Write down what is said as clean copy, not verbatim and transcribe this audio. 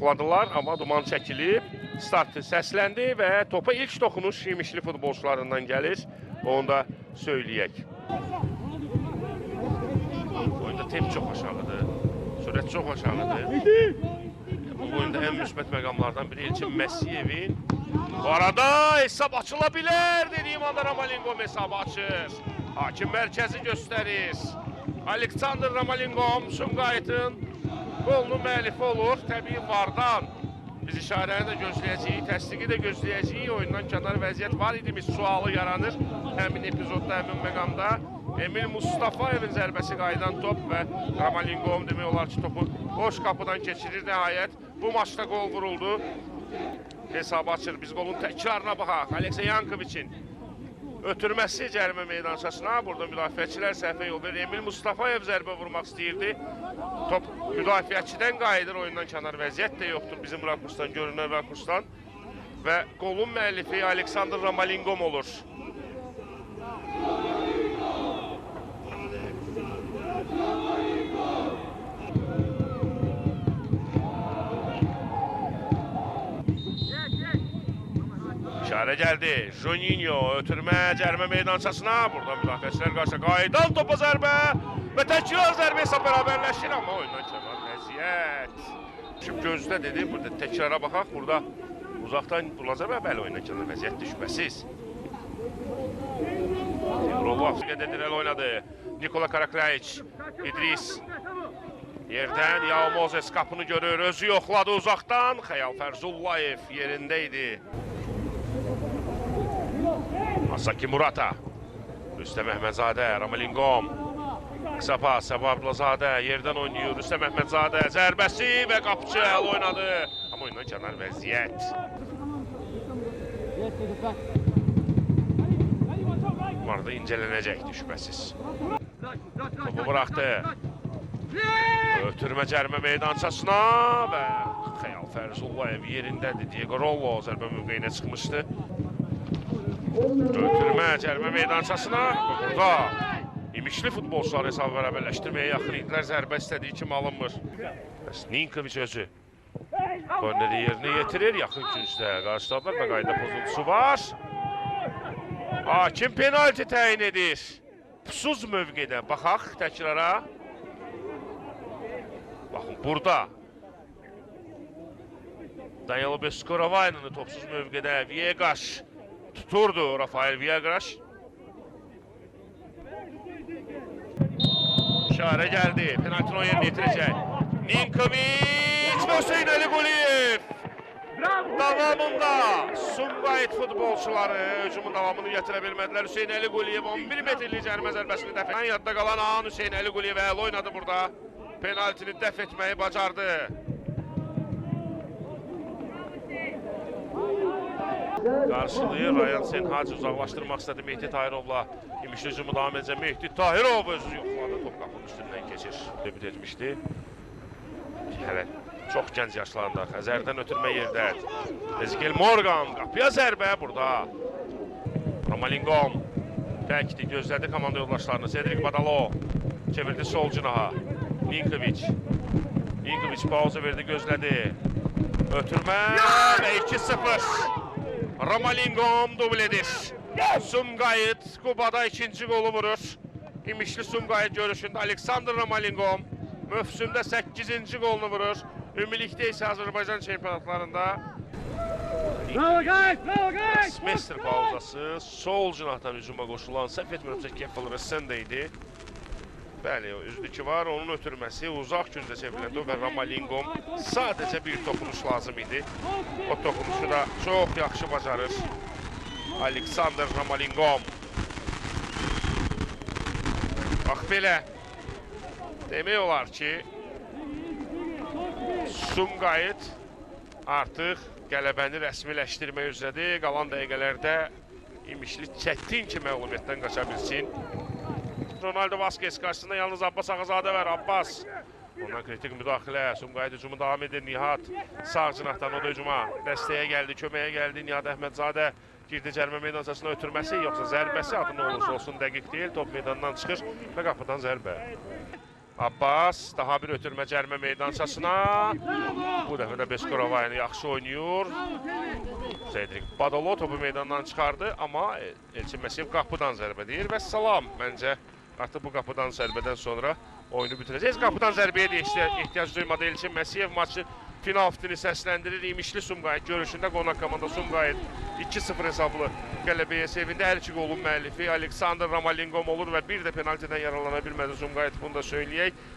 yoxladılar, amma duman çəkilib, start səsləndi və topa ilk toxunuş İmişli futbolçularından gəlir. Onu da söyləyək. Oyunda temp çox aşağıdır, sürət çox aşağıdır. Bu oyunda ən müsbət məqamlardan biri Elçin Məsiyevin. Bu arada hesab açıla bilər dediyim anda Ramalingom hesabı açır. Hakim mərkəzi göstərir. Aleksandr Ramalingom Sumqayıtın qolunun müəllifi olur. Təbii vardan. Biz işarəni də gözləyəcəyik, təsdiqi də gözləyəcəyik. Oyundan kənar vəziyyət var idi. Biz sualı yaranır. Həmin epizodda, həmin məqamda. Emil Mustafayevin zərbəsi qayıdan top və Ramalingom demək olar ki, topu boş qapıdan keçirir. Nəhayət bu maçda qol vuruldu. Hesabı açır. Biz qolun təkrarına baxaq. Aleksey Yankoviçin ötürməsi cərimə meydançasına. Burada müdafiəçilər səhvə yol verir. Emil Mustafayev zərbə vurmaq istəyirdi. Top müdafiəçidən qayıdır. Oyundan kənar vəziyyət də yoxdur bizim rakursdan, görünən rakursdan. Və qolun müəllifi Aleksandr Ramalingom olur. İşarə gəldi. Juninho ötürmə cərimə meydançasına. Burada müdafiəçilər qarşı qayıdan topa zərbə və təkrar zərbə hesab bərabərləşir, amma oyundan kənar vəziyyət. Şimdi gözdə dedi, burada təkrara baxaq. Burada uzaqdan bulacaq və bəli oyundan kənar vəziyyətdir şübhəsiz. Tigrolu Afrika Dedirel oynadı. Nikola Karaklayic, İdris. Yerdən Yao Moses qapını görür, özü yoxladı uzaqdan. Xəyal Fərzullayev yerindəydi. Masaki Murata, Rüstəm Əhmədzadə, Ramalingom, qısa pas, Səba Abdulazadə yerdən oynayır, Rüstəm Əhmədzadə zərbəsi və qapıcı əl oynadı. Amma oyundan kənar vəziyyət. Bunlar da incələnəcəkdir şübhəsiz. Topu bıraxdı. Ötürmə cərimə meydançasına və Xəyal Fərzullayev yerindədir. Diego Rollo zərbə mövqeyinə çıxmışdı. Ötürmə cərimə meydançasına. Burada İmişli futbolçular hesabı bərabərləşdirməyə yaxın idilər. Zərbə istədiyi kimi alınmır. Ninkoviç özü korneri yerinə yetirir. Yaxın küncdə qarşıladılar və qayda pozuntusu var. Hakim penalti təyin edir. Pusuz mövqedə baxaq təkrara. Baxın burada Danilo Beskorovay'nın topsuz mövqedə Viegas tuturdu Rafael Viegas. İşarə gəldi. Penaltini o yerinə yetirəcək. Ninkoviç və Hüseyin Əliquliyev. Davamında Sumqayıt futbolçuları hücumun davamını gətirə bilmədilər. Hüseyin Əliquliyev 11 metrlik cərimə zərbəsini dəf etdi. Yadda qalan an Hüseyin Əliquliyev əl oynadı burada. Penaltini dəf etməyi bacardı. Qarşılayır. Rayan Senhacı uzaqlaşdırmaq istədi Mehdi Tahirovla. İmişli hücumu davam edəcək. Mehdi Tahirov özü yoxladı. Top qapının üstündən keçir. Debüt etmişdi. Hələ çox gənc yaşlarında. Xəzərdən ötürmə yerdə. Ezgil Morgan qapıya zərbə burada. Ramalingom təkdi gözlədi komanda yoldaşlarını. Cedric Badalo çevirdi sol cinaha. Ninkoviç pauza verdi, gözlədi. Ötürmə və 2-0. Ramalingom dubl edir. Sumqayıt Qubada ikinci qolu vurur. İmişli Sumqayıt görüşündə Aleksandr Ramalingom mövsümdə 8-ci qolunu vurur. Ümumilikdə isə Azərbaycan çempionatlarında semestr pauzası sol cinahdan hücuma qoşulan səhv etmirəmsə Kefal Rəssəndə idi. Bəli, üzdükü var, onun ötürməsi uzaq gündə çevriləndə və Ramalingom sadəcə bir toxunuş lazım idi. O toxunuşu da çox yaxşı bacarır Aleksandr Ramalingom. Bax belə, demək olar ki, Sumqayıt artıq qələbəni rəsmiləşdirmək üzrədir. Qalan dəqiqələrdə İmişli çətin ki, məğlubiyyətdən qaça bilsin. Ronaldo Vasquez qarşısında yalnız Abbas Ağazadə var. Abbas. Ondan kritik müdaxilə. Sumqayıt hücumu davam edir. Nihat sağ cinahdan o da hücuma dəstəyə gəldi, köməyə gəldi. Nihat Əhmədzadə girdi cərimə meydançasına ötürməsi, yoxsa zərbəsi adı nə olursa olsun dəqiq deyil. Top meydandan çıxır və qapıdan zərbə. Abbas daha bir ötürmə cərmə meydançasına. Bu dəfə də Beskorovayını yaxşı oynayır. Cedric Badalo topu meydandan çıxardı, amma Elçin Məsiyev qapıdan zərbə deyir və salam. Məncə artıq bu qapıdan zərbədən sonra oyunu bitirəcək. Qapıdan zərbəyə də ehtiyac duymadı Elçin Məsiyev. Maçı final fitini səsləndirir. İmişli Sumqayıt görüşündə qonaq komanda Sumqayıt 2-0 hesablı qələbəyə sevindi. Hər iki qolun müəllifi Aleksandr Ramalingom olur və bir də penaltidən yaralana bilmədi Sumqayıt, bunu da söyləyək.